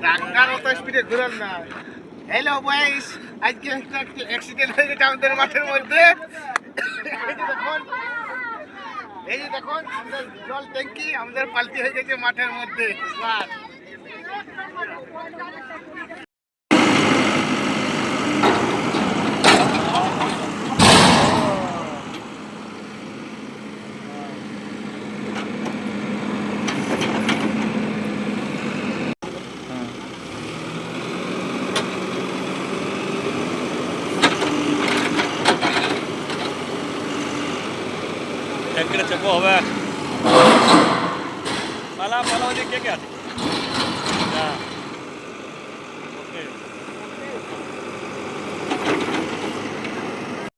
টাকার মতো স্পিডে ঘুরান না। হ্যালো বয়েস, আজকে একটা অ্যাক্সিডেন্ট হয়ে গেছে আমাদের মাঠের মধ্যে। এই যে দেখুন আমাদের জল ট্যাঙ্কি আমাদের পাল্টি হয়ে গেছে মাঠের মধ্যে। ট্যাঙ্কিটা চেপো হবে। পালা পালা ওদিকে কে কে আছে?